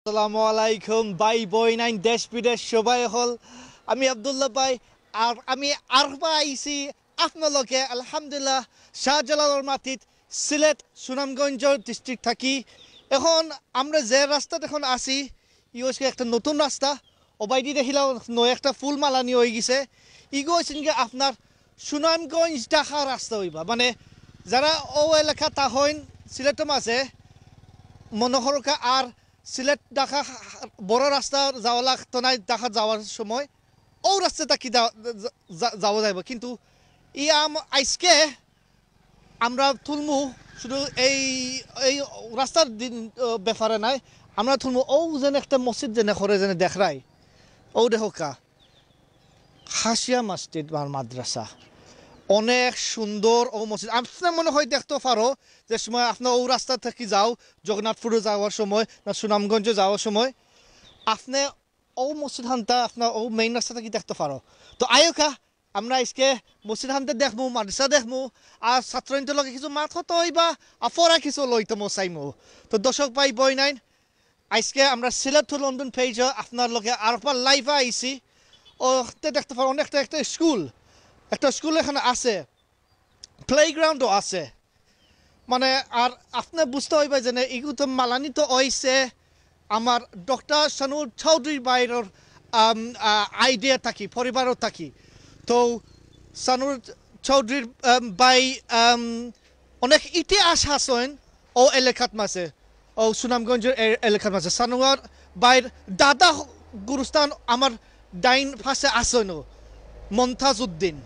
আসসালামু আলাইকুম ভাই বইনাইন দেশ বিদেশ সবাই হল আমি আব্দুল্লাহ ভাই আর আমি আরবা আইছি আপনালোকে আলহামদুলিল্লাহ শাহজালালের মাটিত সিলেট সুনামগঞ্জ ডিস্ট্রিক্ট থাকি এখন আমরা যে রাস্তাতে এখন আছি ই হচ্ছে একটা নতুন রাস্তা ওবাইদি দেখিলাম নয় একটা ফুল মালানি হয়ে গেছে ইগো হচ্ছে আপনার সুনামগঞ্জ ঢাকা রাস্তা হইবা মানে যারা ও এলাকা তা হইন সিলেটের মাঝে মনোহরকা আর সিলেট ঢাকা বড় রাস্তা যাওয়া লাগতো না ঢাকা যাওয়ার সময় ও রাস্তাটা কি যাওয়া যাইব কিন্তু ই আজকে আমরা তুলমু শুধু এই এই রাস্তার দিন ব্যাপারে নাই আমরা তুলমু ও যেন একটা মসজিদ যেন করে যেন দেখাই ও দেখা হাসিয়া মসজিদ মাদ্রাসা অনেক সুন্দর ও মসজিদ আপনার মনে হয় দেখতে পারো যে সময় আপনার ও রাস্তা থেকে যাও জগন্নাথপুরে যাওয়ার সময় না সুনামগঞ্জে যাওয়ার সময় আপনি ও মসজিদ হানটা আপনার ও মেইন রাস্তা থেকে দেখতে পারো তো আয়োকা আমরা আজকে মসজিদ হানতে দেখবো মাদ্রাসা দেখবো আর ছাত্রদের লগে কিছু মাত হতো হইবা আর পড়া কিছু লইতে চাইমো তো দর্শক ভাই বই নাইন আজকে আমরা সিলেট টু লন্ডন পেজে আপনার লগে আর লাইভে আইছি ও দেখতে পারো অনেকটা একটা স্কুল এখানে আছে প্লেগ্রাউন্ডও আছে মানে আর আপনি বুঝতে হইবে যে এগুলো তো মালানি তো হয়েছে আমার ডক্টর সানুর চৌধুরী বাইরের আইডিয়া থাকি পরিবারও থাকি তো সানুর চৌধুরীর বাই অনেক ইতিহাস আছেন ও এলাকাত মাঝে ও সুনামগঞ্জের এলাকার মাঝে সানুয়ার বাইর দাদা গুরুস্থান আমার ডাইন পাশে আছেন মমতাজ উদ্দিন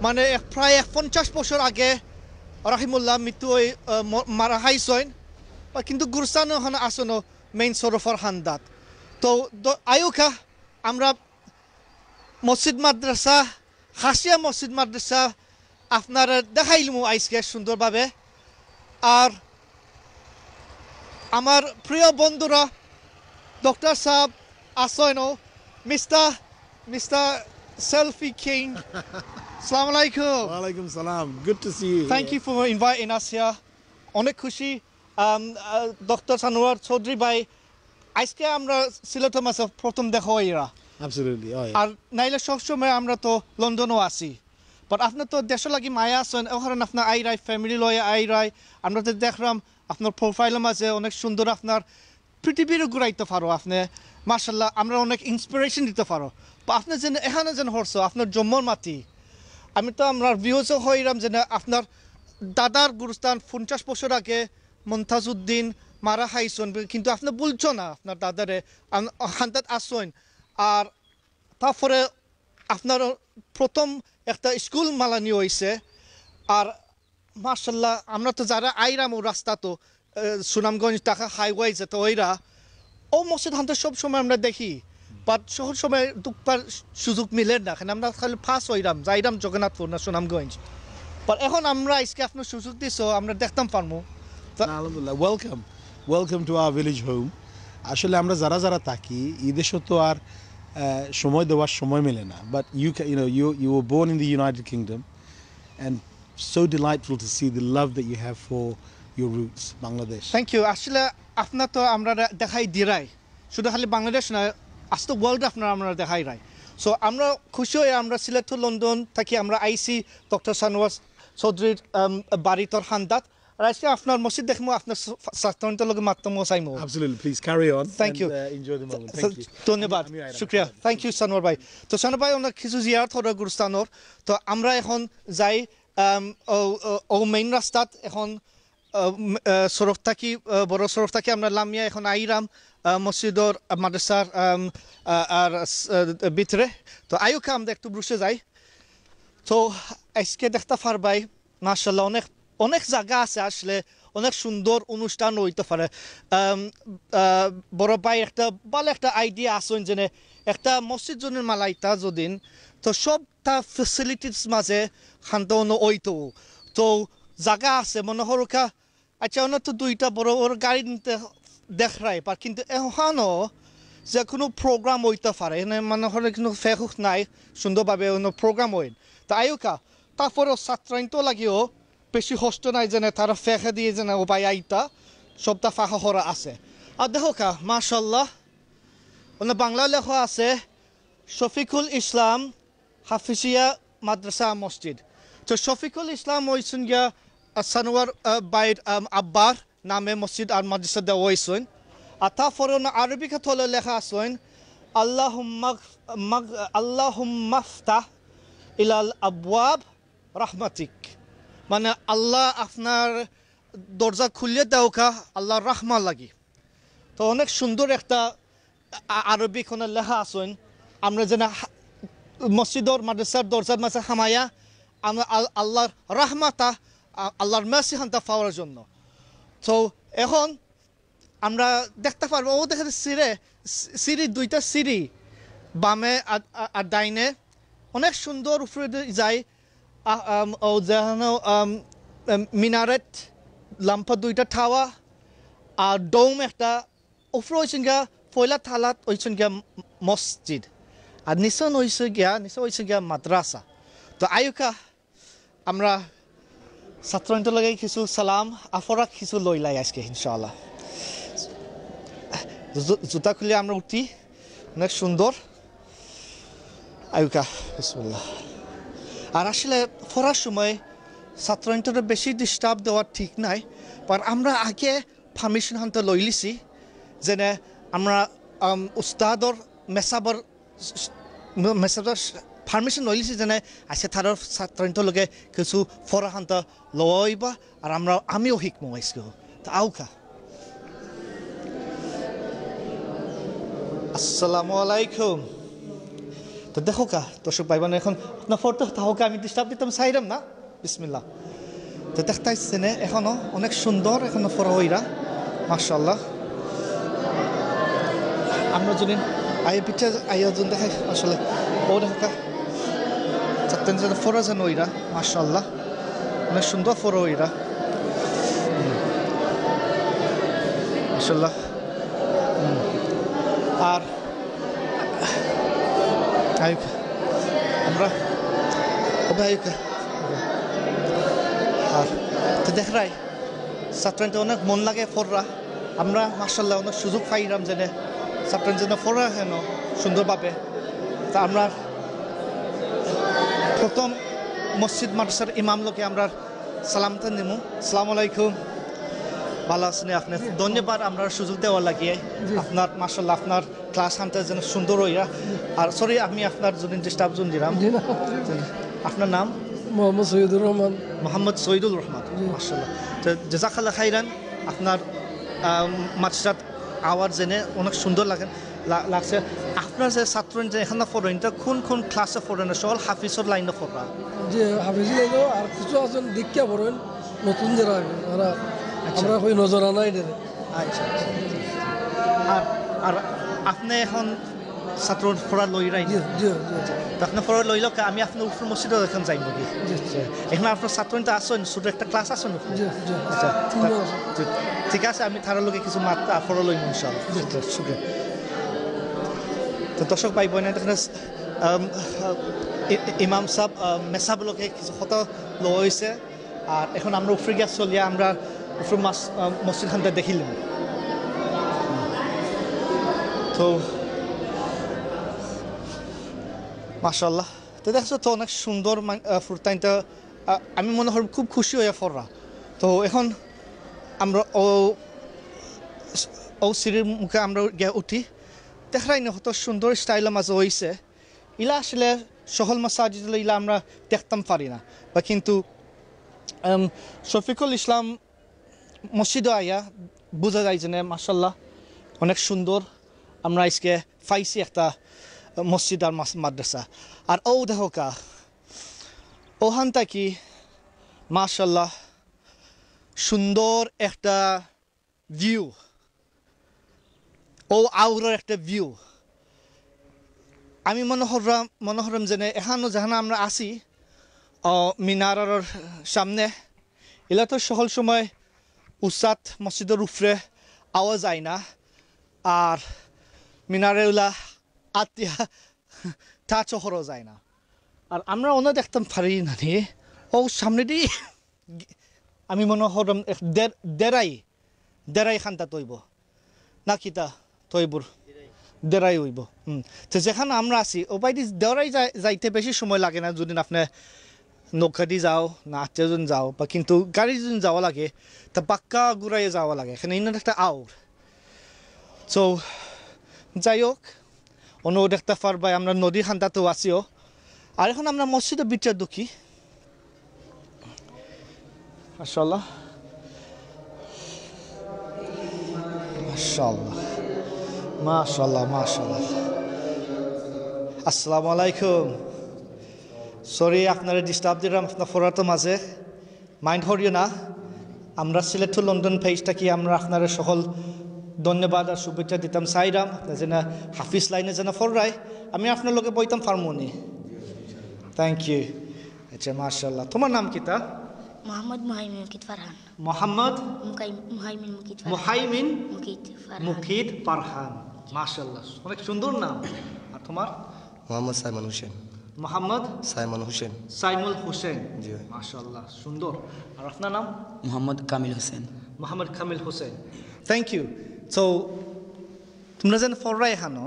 মানে প্রায় 50 বছর আগে রাহিমুল্লাহ মৃত্যু মারা হাইছেন কিন্তু গুরুস্থান ওখানে আসেন মেইন সরফর হান্দাত তো আয়ুকা আমরা মসজিদ মাদ্রাসা হাসিয়া মসজিদ মাদ্রাসা আপনারা দেখাইলমু আজকে সুন্দরভাবে আর আমার প্রিয় বন্ধুরা ডক্টর সাহেব আসেন mister selfie king Assalamu alaikum. Wa alaikum salam. Good to see you. Thank you for inviting us here. অনেক খুশি ডক্টর সানোয়ার চৌধুরী ভাই আজকে আমরা সিলেটের মাঝে প্রথম দেখা এরা Absolutely. Oh, yeah. আর নাইলে সবসময় আমরা তো লন্ডনও আছি বাট আপনার তো দেশ লাগি মায়া আছেন ওখানে আপনার আইরাই ফ্যামিলি লয়ে আইরাই আমরা তো দেখলাম আপনার প্রোফাইলের মাঝে অনেক সুন্দর আপনার পৃথিবীরও ঘুরাইতে পারো আপনি মার্শাল্লাহ আমরা অনেক ইন্সপিরেশন দিতে পারো বা আপনি যেন এখানে যেন হরছো আপনার জন্মর মাটি আমি তো আমরা ভিউজও হইলাম যে আপনার দাদার গুরুস্থান 50 বছর আগে মমতাজ উদ্দিন মারা হাইছেন কিন্তু আপনি বলছো না আপনার দাদারে হান্তাত আসছেন আর তারপরে আপনার প্রথম একটা স্কুল মালানি হয়েছে আর মার্শাল্লাহ আমরা তো যারা আইরাম ও রাস্তা তো সুনামগঞ্জ ঢাকা হাইওয়ে যেতে ওইরা ও মসজিদ হান্তার সব সময় আমরা দেখি বাট সব সময় দুঃখবার সুযোগ মিলে না কারণ আমরা খালি ফার্স্ট হইরাম যাইরাম জগন্নাথপুর না সুনামগঞ্জ বাট এখন আমরা আজকে আপনার সুযোগ দিছো আমরা দেখতাম পারবো Alhamdulillah. Welcome to our village home. আসলে আমরা যারা থাকি এই দেশে তো আর সময় দেওয়ার সময় মেলে না but you were born in the United Kingdom and so delightful to see the love that you have for your roots Bangladesh. Thank you আসলে আপনার তো আমরা দেখাই দিরাই শুধু খালি বাংলাদেশ না আজ তো ওয়ার্ল্ড আপনার আমরা দেখাই রাই সো আমরা খুশি হয়ে আমরা সিলেট টু লন্ডন থাকি আমরা আইসি ডক্টর সানোয়ার চৌধুরীর বাড়িতর হান্দাত আর আজকে আপনার মসজিদ দেখবো আপনার ছাত্রদের লগে মাত্তম চাইমো Absolutely. Please carry on. Thank you. Enjoy the moment. Thank you. ধন্যবাদ শুক্রিয়া থ্যাংক ইউ সানোয়ার ভাই তো সানোয়ার ভাই অনেক কিছু জিয়ারত হলো গুরুস্থানের তো আমরা এখন যাই ও মেইন রাস্তাত এখন সড়ক থাকি বড় সড়ক থাকি আমরা লামিয়া এখন আইরাম মসজিদর মাদ্রাসার আর ভিতরে তো আয়ুকা আমরা একটু বসে যাই তো আজকে দেখতে পারবাই মাশাআল্লাহ অনেক জায়গা আছে আসলে অনেক সুন্দর অনুষ্ঠান হইতে পারে বড় ভাই একটা ভালো একটা আইডিয়া আসেন যে একটা মসজিদ জনের মালাইতা যদিন তো সবটা ফেসিলিটিস মাঝে খান্ত ওইতো তো জায়গা আছে মনে হরকা আচ্ছা ওনার তো দুইটা বড় বড় গাড়ি নিতে দেখাই পার কিন্তু এখনও যে কোনো প্রোগ্রাম হইতে পারে এখানে মনে হলে কিন্তু ফেহুক নাই সুন্দরভাবে প্রোগ্রাম হইন তা আয়ুকা তারপরেও ছাত্রাইন তো লাগিও বেশি হস্ত নাই যেন তারা ফেঁকে দিয়ে যেন ও বাই আইতা সবটা ফাঁকা করা আছে আর দেখো কা মাশাল্লাহ ওনা বাংলা লেখা আছে শফিকুল ইসলাম হাফিজিয়া মাদ্রাসা মসজিদ। তো শফিকুল ইসলাম হয়েছেন গিয়া সানোয়ার বাইর আব্বার নামে মসজিদ আর মাদ্রাসা দেওয়া হয়েছেন। আর তারপরে আরবি কথা লেখা আছেন আল্লাহুম্মাফতাহ ইলাল আবওয়াব রাহমাতিক, মানে আল্লাহ আপনার দরজা খুলে দেওকা আল্লাহর রাহমা লাগি। তো অনেক সুন্দর একটা আরবি কোনো লেখা আছেন। আমরা যেন মসজিদর মাদ্রাসার দরজার মাঝে হামায়া আমরা আল্লাহর রাহমাতা আল্লাহর মেসি হান্তা পাওয়ার জন্য। তো এখন আমরা দেখতে পারবো ও দেখে সিঁড়ি দুইটা সিঁড়ি বামে আর ডাইনে অনেক সুন্দর উপরে যায়। ও যেন মিনারেট লাম্পা দুইটা ঠাওয়া আর ডোম একটা উপরে হয়েছেন গিয়া পয়লা থালাত হয়েছেন গিয়া মসজিদ আর নিচন হয়েছে গিয়া মাদ্রাসা। তো আয়ুকা আমরা ছাত্রন্ত লাগে কিছু সালাম আফরা কিছু লইলাই আজকে ইনশাআল্লাহ। জুতা খুলে আমরা উঠি অনেক সুন্দর আয়ুকা বিসমিল্লাহ। আর আসলে পড়ার সময় ছাত্রন্তরা বেশি ডিস্টার্ব দেওয়া ঠিক নাই, বাট আমরা আগে পারমিশন হানতে লই লিছি যেনে আমরা উস্তাদর মেসাবর পারমিশন লই লিছি যেনে আছে তার ছাত্রন্তলকে কিছু পড়া হানতে লইবা আর আমিও শিকমো আজকে। তা আউকা আসসালামু আলাইকুম। তো দেখো কা দর্শক ভাই বোন এখন আপনার ফটো তাহলে আমি ডিস্টার্ব দিতাম চাইলাম না বিসমিল্লাহ। তো দেখতেছেন এখনো অনেক সুন্দর এখনো ফরা হইরা মাশাআল্লাহ। আমরা যদি পিঠে আয়োজন দেখাই আসলে ও দেখা চারটেন যেন ফরা যেন ওইরা মাশাআল্লাহ অনেক সুন্দর ফরা হইরা মাশাআল্লাহ। আর আমরা আর তো দেখরাই ছাত্রটা অনেক মন লাগে ফররা আমরা মাশাআল্লাহ অনেক সুযোগ পাইলাম যেন ছাত্রের জন্য ফররা হেন সুন্দরভাবে। তা আমরা প্রথম মসজিদ মাদ্রাসার ইমাম লোকে আমরা সালামটা নিমু। আসসালামু আলাইকুম, ভালো আছেন আপনি? ধন্যবাদ আমরা সুযোগ দেওয়ার লাগিয়ে আপনার মাশাআল্লাহ আপনার ক্লাস আনতে যেন সুন্দর হইয়া। আর সরি আমি আপনার জন্য ডিস্টার্ব দিলাম। আপনার নাম? মোহাম্মদ সৈয়দুর রহমান। মোহাম্মদ সৈয়দুল রহমান মাশাআল্লাহ। তো জাযাকাল্লাহ খাইরান। আপনার মাদ্রাসাত আওয়াজ জেনে অনেক সুন্দর লাগছে। আপনার যে ছাত্র যে এখানে পড়েন কোন ক্লাসে পড়েন? সকল হাফিজর লাইনে পড়া? যে হাফিজ লাইনে আর কিছু আছেন দীক্ষা পড়েন নতুন যারা আমরা ওই নজর আনাই দেন। আচ্ছা আর আপনি এখন ছাত্র পড়া লই রাই? আপনার পড়া লইল আমি আপনার উপর মসজিদে এখন যাই নাকি? এখন আপনার ছাত্র আসেন ছোট একটা ক্লাস আসেন? আচ্ছা ঠিক আছে আমি তার লোকে কিছু মাত্রা পড়া লইম ইনশাআল্লাহ। শুক্রিয়া। তো দর্শক ভাই বোন এখানে ইমাম সাহেব মেসাবলোকে কিছু কথা লইছে আর এখন আমরা উপরে গিয়ে চলিয়া আমরা উপরে মসজিদ খানটা দেখিলাম। তো মাশাআল্লাহ তো দেখছো তো অনেক সুন্দর ফুরতাইনটা আমি মনে হয় খুব খুশি হয়ে পড়রা। তো এখন আমরা ও সিঁড়ির মুখে আমরা গিয়ে উঠি দেখাই না কত সুন্দর স্টাইলের মাঝে হয়েছে। ইলা আসলে সকল মাসাজিদ ইলা আমরা দেখতাম পারি না বা কিন্তু শফিকুল ইসলাম মসজিদে আইয়া বোঝা যায় যে মাশাআল্লাহ অনেক সুন্দর আমরা আজকে পাইছি একটা মসজিদ আর মাদ্রাসা। আর ও দেখো কা ওখান থেকে মাশাআল্লাহ সুন্দর একটা ভিউ, ও আউরার একটা ভিউ। আমি মনে হলাম যে এখানো যেখানে আমরা আছি মিনারের সামনে এলা তো সকল সময় উসাত মসজিদের উপরে আওয়া যায় না আর মিনারে ওলা আত্মীয়া তা চহরও যায় না। আর আমরা অন্য দেখতাম পারি না নি ও সামনে দিয়ে আমি মনে হলাম দেড়াই খান্তা তৈব না কিতা তৈবুর দেরাই হইব তো যেখানে আমরা আছি ওপাইদি দেওয়াই যাইতে বেশি সময় লাগে না যদি আপনি নৌকা দিয়ে যাও না আত্মীয়জন যাও বা কিন্তু গাড়ি যদি যাওয়া লাগে তা পাক্কা ঘুরাইয়ে যাওয়া লাগে এখানে ইনার একটা আউর সো যাই হোক অন্য দেখতে পারবাই আমরা নদী খান্দাতেও আছিও আর এখন আমরা মসজিদের বিচে ঢুকি মাশাআল্লাহ মাশাআল্লাহ মাশাআল্লাহ মাশাআল্লাহ আসসালামু আলাইকুম সরি আপনারা ডিস্টার্ব দিলাম আপনার ফোরাতো মাঝে মাইন্ড করিও না আমরা সিলেট টু লন্ডন পেজটা কি আমরা আপনার সকল ধন্যবাদ আর শুভেচ্ছা দিতাম চাইরাম যেন হাফিজ লাইনে যেন ফররাই আমি আপনার লোকে বইতাম ফার্মনি থ্যাংক ইউ আচ্ছা মাশাআল্লাহ তোমার নাম কি তা মোহাম্মদ মুহাইমিন মুকিত ফারহান মোহাম্মদ মুহাইমিন মুকিত মুহাইমিন ফারহান মুকিত ফারহান মাশাআল্লাহ অনেক সুন্দর নাম আর তোমার মোহাম্মদ সাইমন হোসেন মোহাম্মদ সাইমন হোসেন সাইমুল হোসেন জি মাশাআল্লাহ সুন্দর আর আপনার নাম Mohammad Kamil Hossain Mohammad Kamil Hossain thank you so তোমরা যেন ফররাই হানো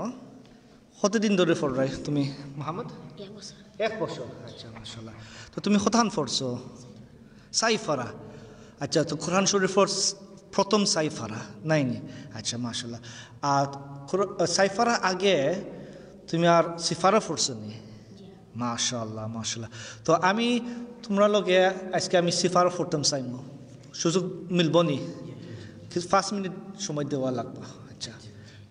কতদিন ধরে ফররাই তুমি মোহাম্মদ এক বছর 1 বছর আচ্ছা মাশাআল্লাহ তো তুমি কতখান পড়ছো সাইফারা আচ্ছা তো কোরআন শরীফের প্রথম সাইফারা নাইনি আচ্ছা মাশাআল্লাহ আর সাইফারা আগে তুমি আর সিফারা পড়ছো নি মাশাআল্লাহ মাশাআল্লাহ তো আমি তোমরা লগে আজকে আমি সিফারা পড়তাম চাইমো সুযোগ মিলব নি 5 মিনিট সময় দেওয়া লাগবে আচ্ছা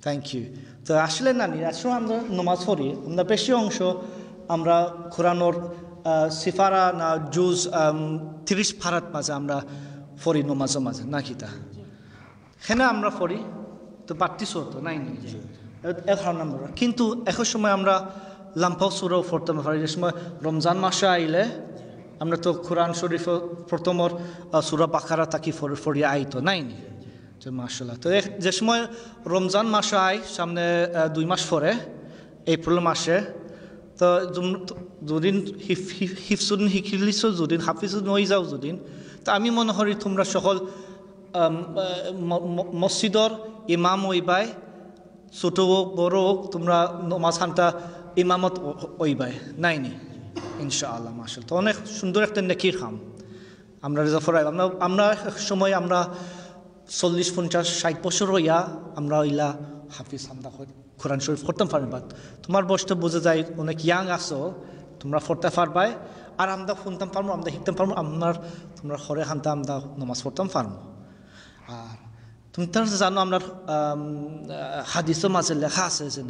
থ্যাংক ইউ তো আসলে নানি আসলে আমরা নমাজ পড়ি আমরা বেশি অংশ আমরা কোরআনোর সিফারা না জুজ 30 ফারাত মাঝে আমরা পড়ি নমাজের মাঝে না কিতা হেনা আমরা পড়ি তো বাড়তি তো নাই নি এখন আমরা কিন্তু এখন সময় আমরা লাম্পাও সুরাও পড়তে পারি যে সময় রমজান মাসে আইলে আমরা তো কোরআন শরীফ প্রথমর সুরা বাকারা তাকি ফরিয়ে আইতো নাই নি মাশাআল্লাহ তো যে সময় রমজান মাসে আই সামনে 2 মাস পরে এপ্রিল মাসে তো যদিন হিফসুদিন শিকিলিছ যদিন হাফিজুদ্দিন হয়ে যাও যদিন তো আমি মনে করি তোমরা সকল মসজিদর ইমাম হইবাই ছোট হোক বড় হোক তোমরা নমাজ খানটা ইমামত হইবাই নাই নি ইনশাআল্লাহ মাশাআল্লাহ তো অনেক সুন্দর একটা নেকির খাম আমরা রেজাফরাই আমরা সময় আমরা 40 50 60 বছর হইয়া আমরা হইলা হাফিজ হামদা কোরআন শরীফ পড়তাম পারবেন বাট তোমার বয়সটা বোঝা যায় অনেক ইয়াং আছো তোমরা পড়তে পারবাই আর আমরা শুনতাম পারবো আমরা শিখতাম পারবো তোমরা হরে হানতা আমরা নমাজ পড়তাম পারবো আর তুমি তার জানো আমরা হাদিসের মাঝে লেখা আছে যে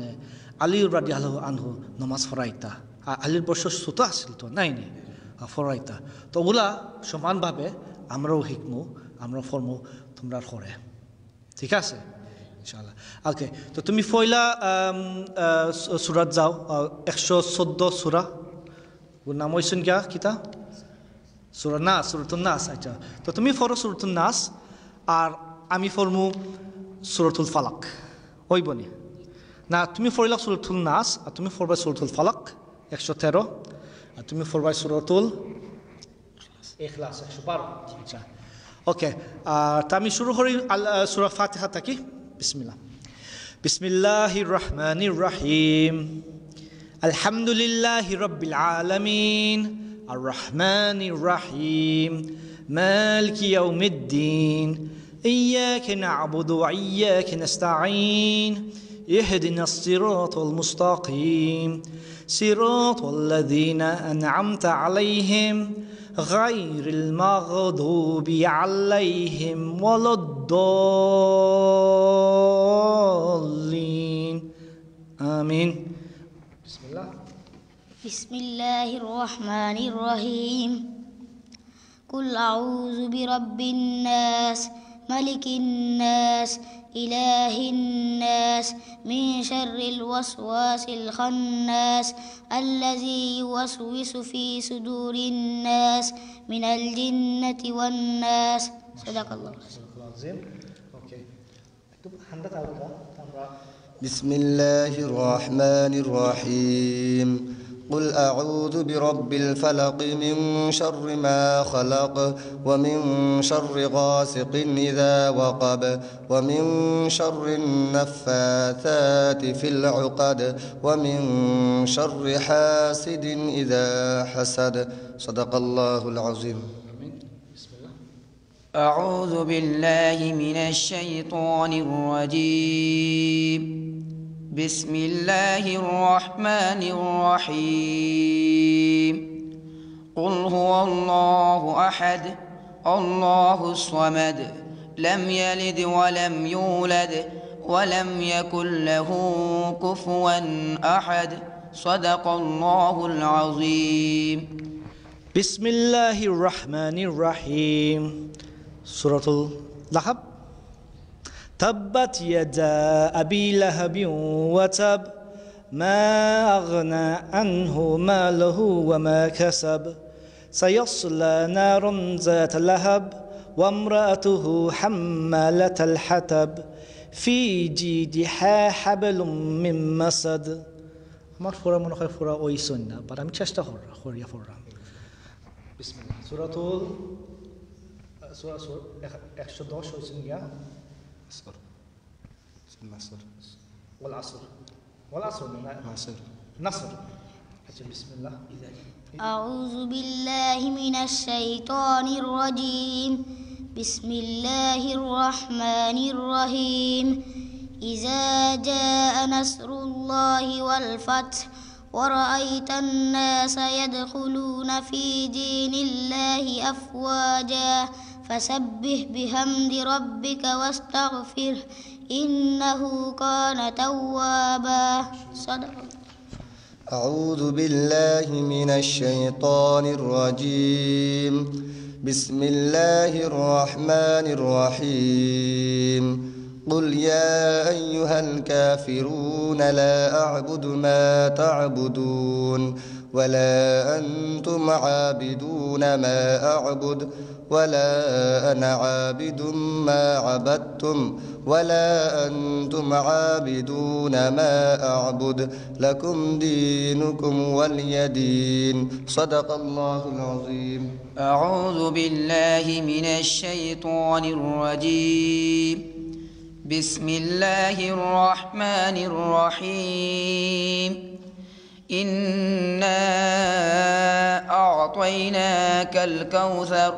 আলী রাদিয়াল্লাহু আনহু নমাজ পড়াইতা আর আলীর বয়স ছোট আসছিল তো নাই নি পড়াইতা তো ওগুলা সমানভাবে আমরাও শিখমু আমরা ফরমু তোমরা হরে ঠিক আছে ইনশাআল্লাহ ওকে তো তুমি পয়লা সূরাত যাও 114 সূরা ওর নাম হইছেন কিতা সূরা নাস সূরাতুন নাস আচ্ছা তো তুমি পড়ো সূরাতুন নাস আর আমি ফরমু সূরাতুল ফালাক হইবনি না তুমি পড়লা সূরাতুল নাস আর তুমি পড়বা সূরাতুল ফালাক 113 আর তুমি পড়বা সূরাতুল ইখলাস 112 আচ্ছা ওকে তা আমি শুরু করি সূরা ফাতিহা থেকে বিসমিল্লাহ বিসমিল্লাহির রহমানির রহিম আলহামদুলিল্লাহি রাব্বিল আলামিন আর রহমানির রহিম মালিকি ইয়াউমিদ্দিন إياك نعبد وإياك نستعين اهدنا الصراط المستقيم صراط الذين أنعمت عليهم غير المغضوب عليهم ولا الضالين آمين بسم الله بسم الله الرحمن الرحيم قل أعوذ برب الناس ملك الناس إله الناس من شر الوسواس الخناس الذي يوسوس في صدور الناس من الجنة والناس صدق الله العظيم اوكي بسم الله الرحمن الرحيم قل أعوذ برب الفلق من شر ما خلق ومن شر غاسق إذا وقب ومن شر النفاثات في العقد ومن شر حاسد إذا حسد صدق الله العظيم. أعوذ بالله من الشيطان الرجيم. بسم الله الرحمن الرحيم. قل هو الله أحد الله الصمد لم يلد ولم يولد ولم يكن له كفوا أحد صدق الله العظيم. بسم الله الرحمن الرحيم. سورة اللهب. تبت يدا أبي لهب وتب ما أغنى عنه ماله وما كسب سيصلى نارا ذات لهب وامرأته حمالة الحطب في جيدها حبل من مسد. আমার ফোরা মনে হয় ফোরা ওই সন্না, বাট আমি চেষ্টা করিয়া ফোরা। বিসমিল্লাহ। সূরাতুল 110 হইছেন গিয়া والعصر نصر. بسم الله. أعوذ بالله من الشيطان الرجيم. بسم الله الرحمن الرحيم. إذا جاء نصر الله والفتح ورأيت الناس يدخلون في دين الله أفواجا فسبح بحمد ربك واستغفره إنه كان توابا. صدق. أعوذ بالله من الشيطان الرجيم. بسم الله الرحمن الرحيم. قل يا أيها الكافرون لا أعبد ما تعبدون ولا أنتم عابدون ما أعبد ولا أنا عابد ما عبدتم ولا أنتم عابدون ما أعبد لكم دينكم ولي دين صدق الله العظيم. أعوذ بالله من الشيطان الرجيم. بسم الله الرحمن الرحيم. إنا أعطيناك الكوثر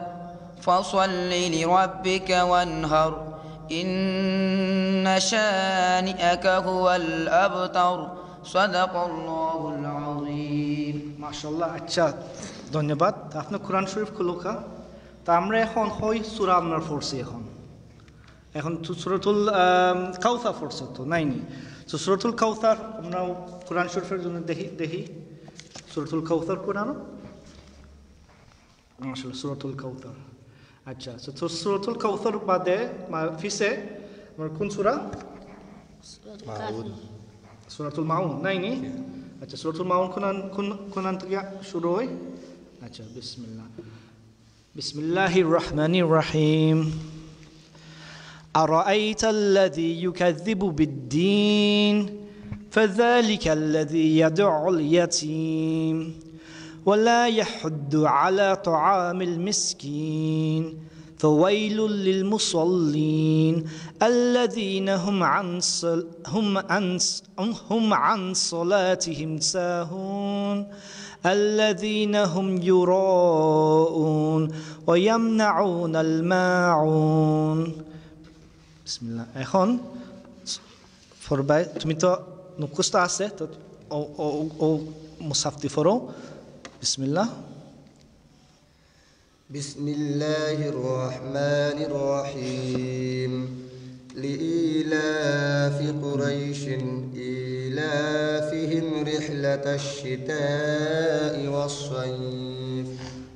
فصل لربك وانهر إن شانئك هو الأبتر صدق الله العظيم. মাশাআল্লাহ। আচ্ছা, ধন্যবাদ। আপনি কোরআন শরীফ খুলুকা। তা আমরা এখন হই সূরা আপনার পড়ছি এখন সূরাতুল কাউসার পড়ছে তো নাইনি। তো সূরাতুল কাউসার আমরা কোরআন শরীফের জন্য দেখি সূরাতুল কাউসার কোরআন মাশাআল্লাহ সূরাতুল কাউসার। আচ্ছা, তো সূরাতুল কাউসার বাদে ফিসে আমার কোন সূরা? সূরাতুল মাউন নাইনি। আচ্ছা, সূরাতুল মাউন কোন থেকে শুরু হয়? আচ্ছা, বিসমিল্লাহ। বিসমিল্লাহির রহমানির রহিম। أرأيت الذي يكذب بالدين فذلك الذي يدع اليتيم ولا يحض على طعام المسكين فويل للمصلين الذين هم عن صلاتهم ساهون الذين هم يراءون ويمنعون الماعون. বিসমিল্লাহ। এখন ফরবাই তুমি তো মুখস্থ আছে তো ও মুসাফতি ফরো। বিসমিল্লাহ। بسم الله الرحمن الرحيم. لإيلاف قريش إيلافهم رحلة الشتاء والصيف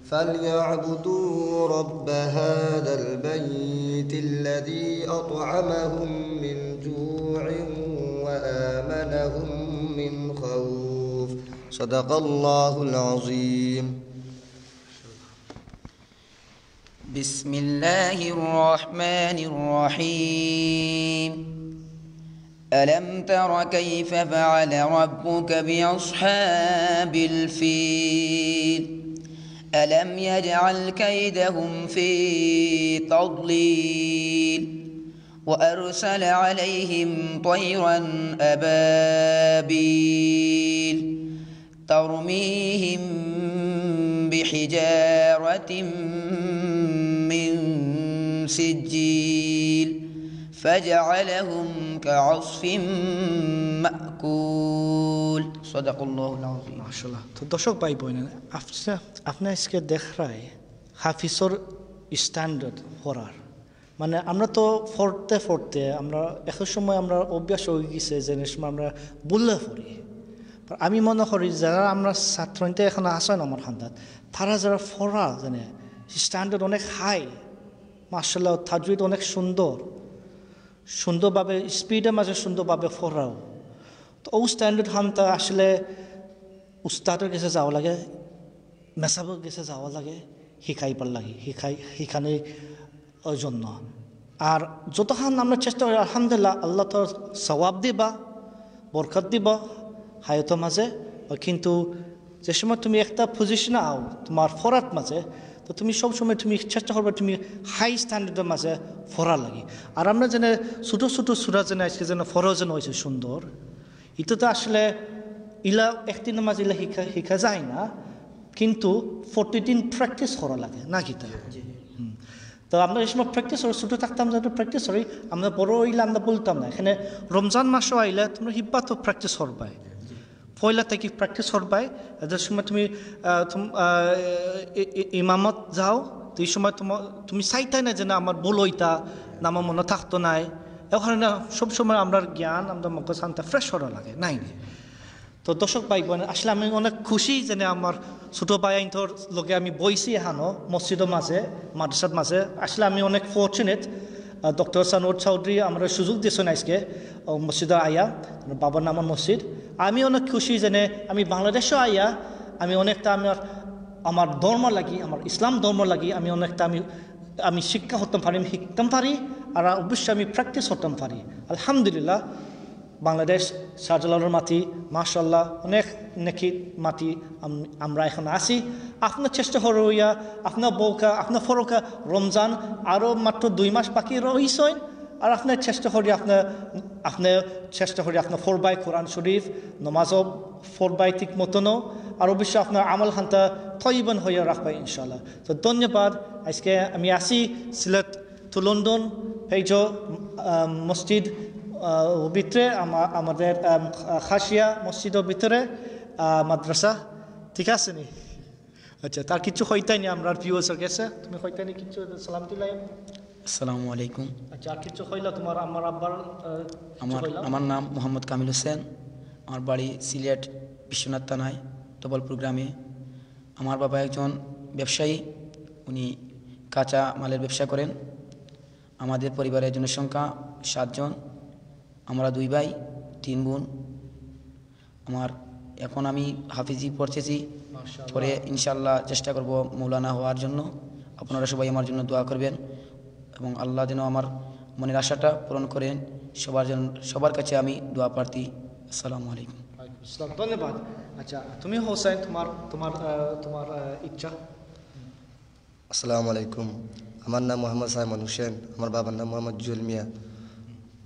فليعبدوا رب هذا البيت الذي أطعمهم من جوع وآمنهم من خوف صدق الله العظيم. بسم الله الرحمن الرحيم. ألم تر كيف فعل ربك بأصحاب الفيل ألم يجعل كيدهم في تضليل وأرسل عليهم طيرا أبابيل ترميهم بحجارة من سجيل فجعلهم كعصف مأكول صدق الله العظيم মাশাআল্লাহ। তো দর্শক ভাই বোন, আপনার আজকে দেখায় হাফিজর স্ট্যান্ডার্ড পড়ার, মানে আমরা তো পড়তে আমরা এক সময় আমরা অভ্যাস হয়ে গেছে যে সময় আমরা বললে পড়ি। আমি মনে করি যারা আমরা ছাত্রতে এখন আসেন আমার হান্দাত, তারা যারা পড়া জানে স্ট্যান্ডার্ড অনেক হাই, মাশাআল্লাহ, তাজউদ অনেক সুন্দরভাবে স্পিডের মাঝে সুন্দরভাবে পড়াও। তো ও স্ট্যান্ডার্ড হামতা আসলে উস্তাদের কাছে যাওয়া লাগে, মেসাবের কাছে যাওয়া লাগে, শিকাইবার লাগে, শিখানোর জন্য। আর যতক্ষণ আমরা চেষ্টা করি আলহামদুলিল্লাহ আল্লাহ তো সওয়াব দিবা, বরকত দিবা হায়াতের মাঝে। কিন্তু যে সময় তুমি একটা পজিশনে আও তোমার ফরাত মাঝে, তো তুমি সবসময় তুমি চেষ্টা করবে তুমি হাই স্ট্যান্ডার্ডের মাঝে ফরা লাগে। আর আমরা যেন ছোটো ছোটো সুরা যেন আজকে যেন ফরা যেন হয়েছে সুন্দর, এটা তো আসলে ইলা একদিনের মাঝে ইলা শিখা যায় না, কিন্তু 40 দিন প্র্যাকটিস করা লাগে না কি? তো আমরা এই সময় প্র্যাকটিস করি, ছোটো থাকতাম যাতে প্র্যাকটিস করি, আমরা বড় হইলে আমরা বলতাম না। এখানে রমজান মাসও আইলে তোমরা হিব্বা তো প্র্যাকটিস করবাই, পয়লা থেকে প্র্যাকটিস করবাই। এদের সময় তুমি ইমামত যাও, তো এই সময় তুমি চাইতাই না যে না আমার বল হইতা না, আমার মনে থাকতো নাই। ওখানে না সবসময় আমরা জ্ঞান আমরা মগজ আনতে ফ্রেশ করা লাগে নাই। তো দর্শক ভাই বোন, আসলে আমি অনেক খুশি যে আমার ছোটো ভাই আইনটোর লগে আমি বইছি এখানো মসজিদের মাঝে, মাদ্রাসার মাঝে। আসলে আমি অনেক ফর্চুনেট, ডক্টর সানোর চৌধুরী আমরা সুযোগ দিয়েছেন আজকে মসজিদে আয়া, বাবার নামের মসজিদ। আমি অনেক খুশি যে আমি বাংলাদেশও আইয়া আমি অনেকটা আমার ধর্ম লাগি, আমার ইসলাম ধর্ম লাগি আমি অনেকটা আমি শিক্ষা হতাম পারি, আমি শিখতাম পারি, আর অবশ্যই আমি প্র্যাকটিস হতাম পারি। আলহামদুলিল্লাহ বাংলাদেশ শাহজালালের মাটি মাশাআল্লাহ অনেক নেকি মাটি আমরা এখন আছি। আপনার চেষ্টা হইয়া আপনার বউকা আপনার ফরকা রমজান আরও মাত্র 2 মাস বাকি রয়েছেন, আর আপনার চেষ্টা করি আপনার ফরবাই কোরআন শরীফ নমাজও ফরবাই ঠিক মতনও, আর অবশ্যই আপনার আমল খান্তা তৈবন হইয়া রাখবাই ইনশাআল্লাহ। তো ধন্যবাদ। আজকে আমি আসি সিলেট টু লন্ডন পেজ মসজিদ ভিতরে, আমাদের খাসিয়া মসজিদের ভিতরে মাদ্রাসা, ঠিক আছে নি? আচ্ছা, তার কিছু হইতাই নি আমরা ভিউয়ার্সের কাছে, তুমি হইতাই নি কিছু সালাম দিলাই? আসসালামু আলাইকুম। আচ্ছা, আর কিছু হইলা তোমার আমার আব্বার? আমার নাম মোহাম্মদ কামিল হোসেন, আমার বাড়ি সিলেট বিশ্বনাথ থানায় টবলপুর গ্রামে। আমার বাবা একজন ব্যবসায়ী, উনি কাঁচা মালের ব্যবসা করেন। আমাদের পরিবারের জনসংখ্যা 7 জন, আমরা 2 ভাই 3 বোন। এখন আমি হাফিজি পড়তেছি, পরে ইনশাআল্লাহ চেষ্টা করব মৌলানা হওয়ার জন্য। আপনারা সবাই আমার জন্য দোয়া করবেন এবং আল্লাহ যেন আমার মনের আশাটা পূরণ করেন। সবার কাছে আমি দোয়া প্রার্থী। আসসালামু আলাইকুম। ধন্যবাদ। আচ্ছা, তুমি হোসেন, তোমার ইচ্ছা? আসসালামু আলাইকুম। আমার নাম মোহাম্মদ সাইমন হোসেন, আমার বাবার নাম মোহাম্মদ জুয়েল মিয়া,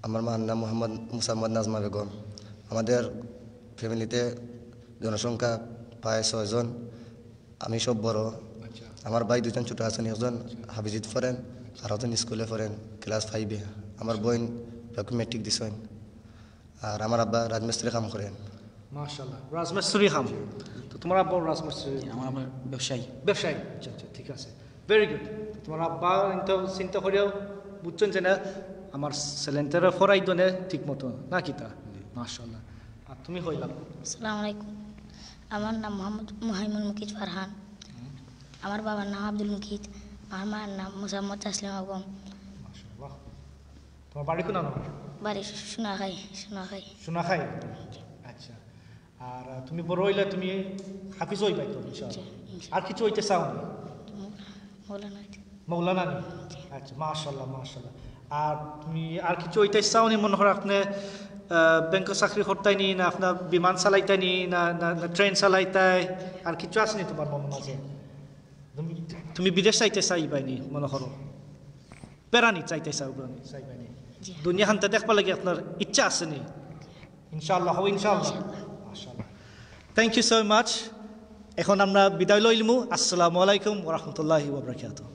আমার মার নাম মোহাম্মদ মুসাম্মদ নাজমা বেগম। আমাদের ফ্যামিলিতে জনসংখ্যা প্রায় 6 জন, আমি সব বড়। আমার ভাই 2জন ছোটো আছেন, একজন হাফিজিত পড়েন আর একজন স্কুলে পড়েন ক্লাস 5-এ। আমার বোন মেট্রিক দিছেন, আর আমার আব্বা রাজমিস্ত্রি কাম করেন। মাশাআল্লাহ, রাজমিস্ত্রি কাম। তো তোমার আব্বা রাজমিস্ত্রি? আমার ব্যবসায়ী। আচ্ছা আচ্ছা, ঠিক আছে, ভেরি গুড। তোমার আব্বা চিন্তা করিয়াও বুঝছেন যে না আমার ছেলেন্টারা ফরাই দনে ঠিক মতো না কিতা? মাশাআল্লাহ। আর তুমি হইলাম? আসসালামু আলাইকুম। আমার নাম মুহাইমুল মুকিত ফারহান, আমার বাবার নাম আব্দুল মুকিত, আমার মায়ের নাম মুসাম্মদ তাসলিমা বেগম। মাশাআল্লাহ। তোমার বাড়ি কোন? বাড়ি সোনাখাই। আচ্ছা, আর তুমি বড় হইলে তুমি হাফিজ হইবাই তো ইনশাআল্লাহ? আর কিছু হইতে চাও না? মৌলানা নি? আচ্ছা, মাশাআল্লাহ। আর তুমি আর কিছু হইতে চাও নি? মনে হয় আপনি ব্যাংক চাকরি করতাই নি না আপনার বিমান চালাইতাই নি না না ট্রেন চালাইতাই আর কিছু আছে নি তোমার মনের মাঝে তুমি বিদেশ চাইতে চাইবাইনি মনে করো পেরানি চাইতে চাইবাইনি দুনিয়া খানতে দেখবা লাগে আপনার ইচ্ছা আছে নি ইনশাআল্লাহ হবে ইনশাআল্লাহ মাশাআল্লাহ থ্যাংক ইউ সো মাচ এখন আমরা বিদায় লইলমু আসসালামু আলাইকুম ওয়া রাহমাতুল্লাহি ওয়া বারাকাতুহু